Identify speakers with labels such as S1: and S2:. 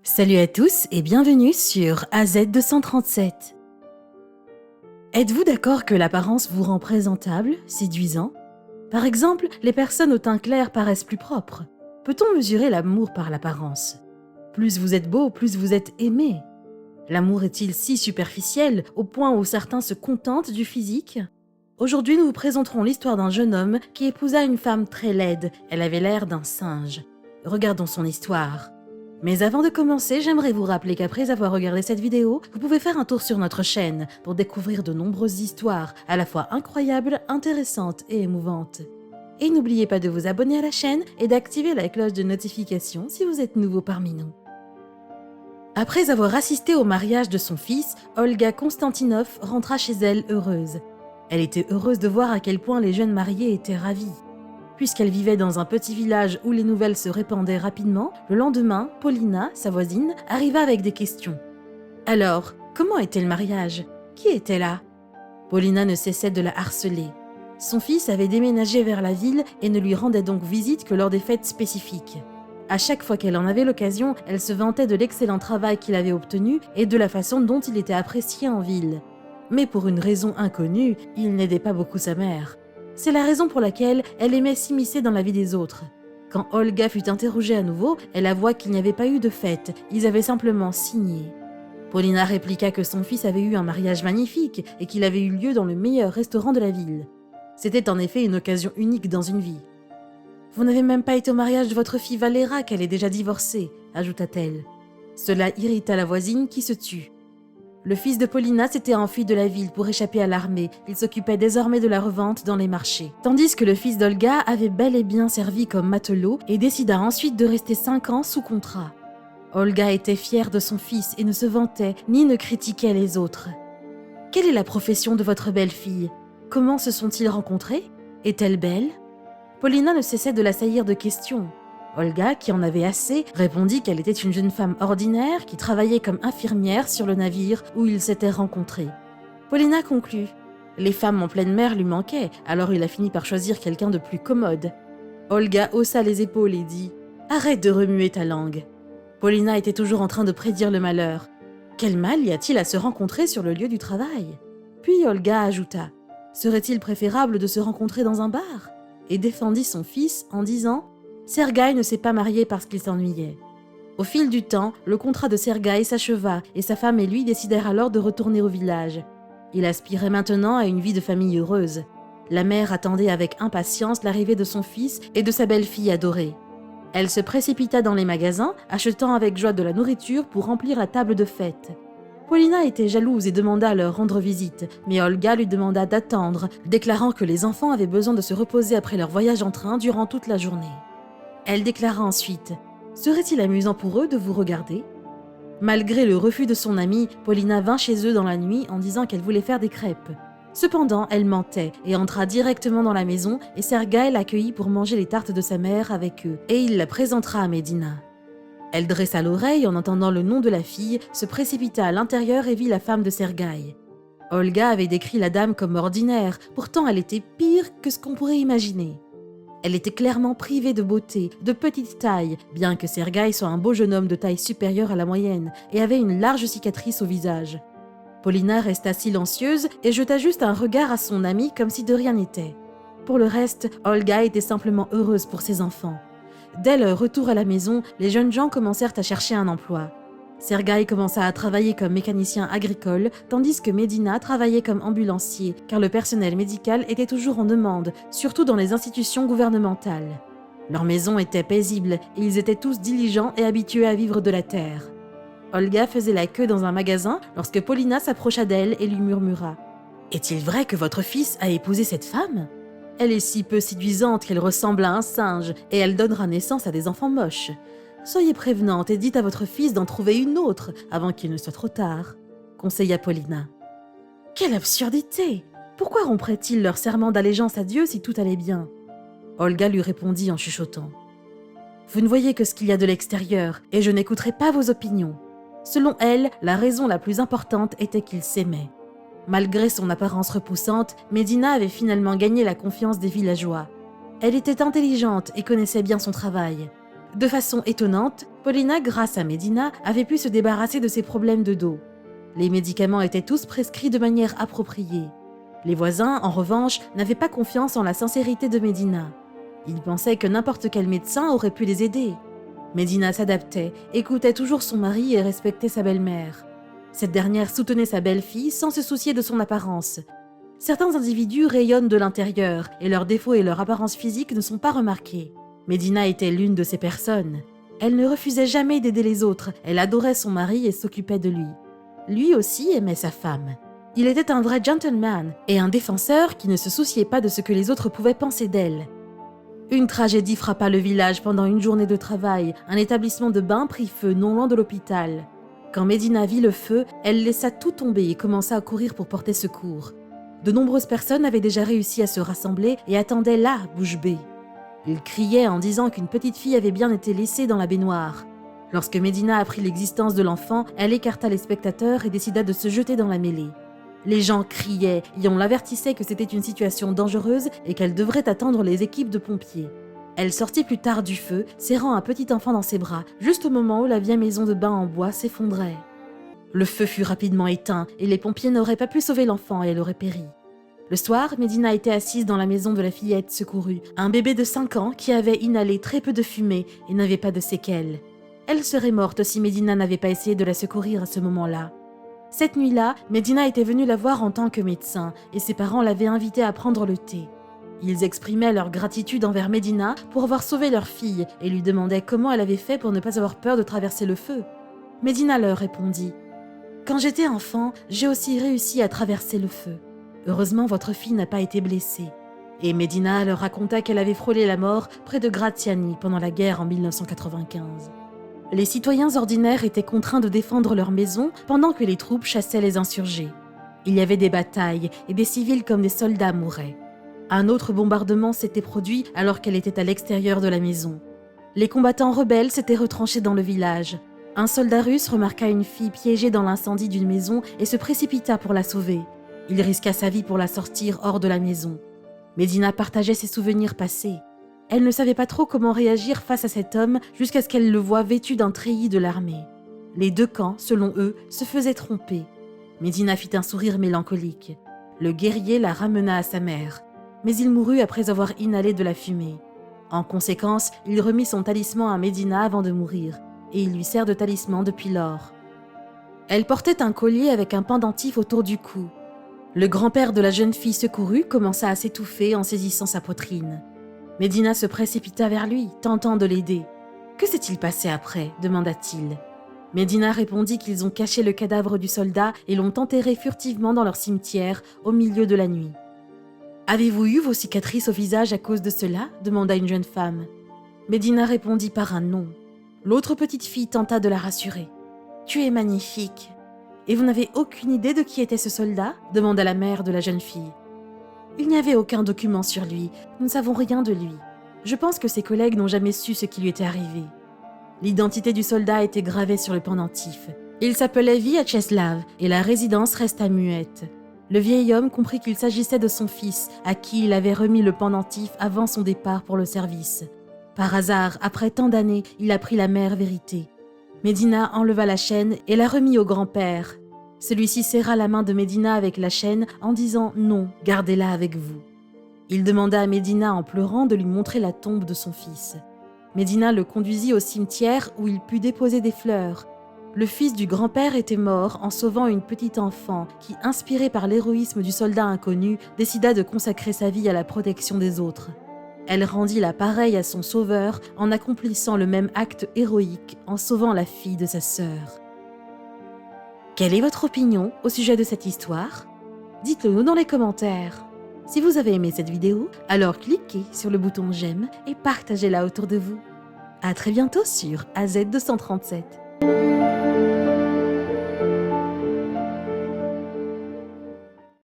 S1: Salut à tous et bienvenue sur AZ237. Êtes-vous d'accord que l'apparence vous rend présentable, séduisant ? Par exemple, les personnes au teint clair paraissent plus propres. Peut-on mesurer l'amour par l'apparence ? Plus vous êtes beau, plus vous êtes aimé. L'amour est-il si superficiel au point où certains se contentent du physique ? Aujourd'hui, nous vous présenterons l'histoire d'un jeune homme qui épousa une femme très laide. Elle avait l'air d'un singe. Regardons son histoire. Mais avant de commencer, j'aimerais vous rappeler qu'après avoir regardé cette vidéo, vous pouvez faire un tour sur notre chaîne pour découvrir de nombreuses histoires, à la fois incroyables, intéressantes et émouvantes. Et n'oubliez pas de vous abonner à la chaîne et d'activer la cloche de notification si vous êtes nouveau parmi nous. Après avoir assisté au mariage de son fils, Olga Konstantinov rentra chez elle heureuse. Elle était heureuse de voir à quel point les jeunes mariés étaient ravis. Puisqu'elle vivait dans un petit village où les nouvelles se répandaient rapidement, le lendemain, Paulina, sa voisine, arriva avec des questions. Alors, comment était le mariage ? Qui était là ? Paulina ne cessait de la harceler. Son fils avait déménagé vers la ville et ne lui rendait donc visite que lors des fêtes spécifiques. À chaque fois qu'elle en avait l'occasion, elle se vantait de l'excellent travail qu'il avait obtenu et de la façon dont il était apprécié en ville. Mais pour une raison inconnue, il n'aidait pas beaucoup sa mère. C'est la raison pour laquelle elle aimait s'immiscer dans la vie des autres. Quand Olga fut interrogée à nouveau, elle avoua qu'il n'y avait pas eu de fête, ils avaient simplement signé. Paulina répliqua que son fils avait eu un mariage magnifique et qu'il avait eu lieu dans le meilleur restaurant de la ville. C'était en effet une occasion unique dans une vie. « Vous n'avez même pas été au mariage de votre fille Valéra qu'elle est déjà divorcée », ajouta-t-elle. Cela irrita la voisine qui se tut. Le fils de Paulina s'était enfui de la ville pour échapper à l'armée. Il s'occupait désormais de la revente dans les marchés. Tandis que le fils d'Olga avait bel et bien servi comme matelot et décida ensuite de rester 5 ans sous contrat. Olga était fière de son fils et ne se vantait ni ne critiquait les autres. « Quelle est la profession de votre belle-fille ? Comment se sont-ils rencontrés ? Est-elle belle ?» Paulina ne cessait de l'assaillir de questions. Olga, qui en avait assez, répondit qu'elle était une jeune femme ordinaire qui travaillait comme infirmière sur le navire où ils s'étaient rencontrés. Paulina conclut. Les femmes en pleine mer lui manquaient, alors il a fini par choisir quelqu'un de plus commode. Olga haussa les épaules et dit « Arrête de remuer ta langue !» Paulina était toujours en train de prédire le malheur. Quel mal y a-t-il à se rencontrer sur le lieu du travail ? Puis Olga ajouta « Serait-il préférable de se rencontrer dans un bar ?» et défendit son fils en disant « Sergueï ne s'est pas marié parce qu'il s'ennuyait. » Au fil du temps, le contrat de Sergueï s'acheva et sa femme et lui décidèrent alors de retourner au village. Il aspirait maintenant à une vie de famille heureuse. La mère attendait avec impatience l'arrivée de son fils et de sa belle-fille adorée. Elle se précipita dans les magasins, achetant avec joie de la nourriture pour remplir la table de fête. Paulina était jalouse et demanda à leur rendre visite, mais Olga lui demanda d'attendre, déclarant que les enfants avaient besoin de se reposer après leur voyage en train durant toute la journée. Elle déclara ensuite « Serait-il amusant pour eux de vous regarder ?» Malgré le refus de son amie, Paulina vint chez eux dans la nuit en disant qu'elle voulait faire des crêpes. Cependant, elle mentait et entra directement dans la maison et Sergueï l'accueillit pour manger les tartes de sa mère avec eux et il la présentera à Medina. Elle dressa l'oreille en entendant le nom de la fille, se précipita à l'intérieur et vit la femme de Sergueï. Olga avait décrit la dame comme ordinaire, pourtant elle était pire que ce qu'on pourrait imaginer. Elle était clairement privée de beauté, de petite taille, bien que Sergueï soit un beau jeune homme de taille supérieure à la moyenne et avait une large cicatrice au visage. Paulina resta silencieuse et jeta juste un regard à son amie comme si de rien n'était. Pour le reste, Olga était simplement heureuse pour ses enfants. Dès leur retour à la maison, les jeunes gens commencèrent à chercher un emploi. Sergueï commença à travailler comme mécanicien agricole, tandis que Medina travaillait comme ambulancier, car le personnel médical était toujours en demande, surtout dans les institutions gouvernementales. Leur maison était paisible et ils étaient tous diligents et habitués à vivre de la terre. Olga faisait la queue dans un magasin lorsque Paulina s'approcha d'elle et lui murmura « Est-il vrai que votre fils a épousé cette femme ? Elle est si peu séduisante qu'elle ressemble à un singe et elle donnera naissance à des enfants moches. Soyez prévenante et dites à votre fils d'en trouver une autre avant qu'il ne soit trop tard, » conseilla Paulina. Quelle absurdité ! Pourquoi rompraient-ils leur serment d'allégeance à Dieu si tout allait bien ? Olga lui répondit en chuchotant. Vous ne voyez que ce qu'il y a de l'extérieur et je n'écouterai pas vos opinions. Selon elle, la raison la plus importante était qu'ils s'aimaient. Malgré son apparence repoussante, Medina avait finalement gagné la confiance des villageois. Elle était intelligente et connaissait bien son travail. De façon étonnante, Paulina, grâce à Medina, avait pu se débarrasser de ses problèmes de dos. Les médicaments étaient tous prescrits de manière appropriée. Les voisins, en revanche, n'avaient pas confiance en la sincérité de Medina. Ils pensaient que n'importe quel médecin aurait pu les aider. Medina s'adaptait, écoutait toujours son mari et respectait sa belle-mère. Cette dernière soutenait sa belle-fille sans se soucier de son apparence. Certains individus rayonnent de l'intérieur et leurs défauts et leur apparence physique ne sont pas remarqués. Medina était l'une de ces personnes. Elle ne refusait jamais d'aider les autres, elle adorait son mari et s'occupait de lui. Lui aussi aimait sa femme. Il était un vrai gentleman et un défenseur qui ne se souciait pas de ce que les autres pouvaient penser d'elle. Une tragédie frappa le village pendant une journée de travail. Un établissement de bains prit feu non loin de l'hôpital. Quand Medina vit le feu, elle laissa tout tomber et commença à courir pour porter secours. De nombreuses personnes avaient déjà réussi à se rassembler et attendaient là, bouche bée. Ils criaient en disant qu'une petite fille avait bien été laissée dans la baignoire. Lorsque Medina apprit l'existence de l'enfant, elle écarta les spectateurs et décida de se jeter dans la mêlée. Les gens criaient et on l'avertissait que c'était une situation dangereuse et qu'elle devrait attendre les équipes de pompiers. Elle sortit plus tard du feu, serrant un petit enfant dans ses bras, juste au moment où la vieille maison de bain en bois s'effondrait. Le feu fut rapidement éteint et les pompiers n'auraient pas pu sauver l'enfant et elle aurait péri. Le soir, Medina était assise dans la maison de la fillette secourue, un bébé de 5 ans qui avait inhalé très peu de fumée et n'avait pas de séquelles. Elle serait morte si Medina n'avait pas essayé de la secourir à ce moment-là. Cette nuit-là, Medina était venue la voir en tant que médecin et ses parents l'avaient invitée à prendre le thé. Ils exprimaient leur gratitude envers Medina pour avoir sauvé leur fille et lui demandaient comment elle avait fait pour ne pas avoir peur de traverser le feu. Medina leur répondit « Quand j'étais enfant, j'ai aussi réussi à traverser le feu. Heureusement, votre fille n'a pas été blessée. » Et Medina leur raconta qu'elle avait frôlé la mort près de Graziani pendant la guerre en 1995. Les citoyens ordinaires étaient contraints de défendre leur maison pendant que les troupes chassaient les insurgés. Il y avait des batailles et des civils comme des soldats mouraient. Un autre bombardement s'était produit alors qu'elle était à l'extérieur de la maison. Les combattants rebelles s'étaient retranchés dans le village. Un soldat russe remarqua une fille piégée dans l'incendie d'une maison et se précipita pour la sauver. Il risqua sa vie pour la sortir hors de la maison. Medina partageait ses souvenirs passés. Elle ne savait pas trop comment réagir face à cet homme jusqu'à ce qu'elle le voie vêtu d'un treillis de l'armée. Les deux camps, selon eux, se faisaient tromper. Medina fit un sourire mélancolique. Le guerrier la ramena à sa mère, mais il mourut après avoir inhalé de la fumée. En conséquence, il remit son talisman à Medina avant de mourir, et il lui sert de talisman depuis lors. Elle portait un collier avec un pendentif autour du cou. Le grand-père de la jeune fille secourue commença à s'étouffer en saisissant sa poitrine. Medina se précipita vers lui, tentant de l'aider. « Que s'est-il passé après » demanda-t-il. Medina répondit qu'ils ont caché le cadavre du soldat et l'ont enterré furtivement dans leur cimetière au milieu de la nuit. « Avez-vous eu vos cicatrices au visage à cause de cela » demanda une jeune femme. Medina répondit par un non. L'autre petite fille tenta de la rassurer. « Tu es magnifique. »« Et vous n'avez aucune idée de qui était ce soldat » demanda la mère de la jeune fille. Il n'y avait aucun document sur lui, nous ne savons rien de lui. Je pense que ses collègues n'ont jamais su ce qui lui était arrivé. L'identité du soldat était gravée sur le pendentif. Il s'appelait Vyacheslav et la résidence resta muette. Le vieil homme comprit qu'il s'agissait de son fils, à qui il avait remis le pendentif avant son départ pour le service. Par hasard, après tant d'années, il apprit la mère vérité. Medina enleva la chaîne et la remit au grand-père. Celui-ci serra la main de Medina avec la chaîne en disant « Non, gardez-la avec vous ». Il demanda à Medina en pleurant de lui montrer la tombe de son fils. Medina le conduisit au cimetière où il put déposer des fleurs. Le fils du grand-père était mort en sauvant une petite enfant qui, inspirée par l'héroïsme du soldat inconnu, décida de consacrer sa vie à la protection des autres. Elle rendit la pareille à son sauveur en accomplissant le même acte héroïque en sauvant la fille de sa sœur. Quelle est votre opinion au sujet de cette histoire? Dites-le nous dans les commentaires. Si vous avez aimé cette vidéo, alors cliquez sur le bouton j'aime et partagez-la autour de vous. À très bientôt sur AZ237.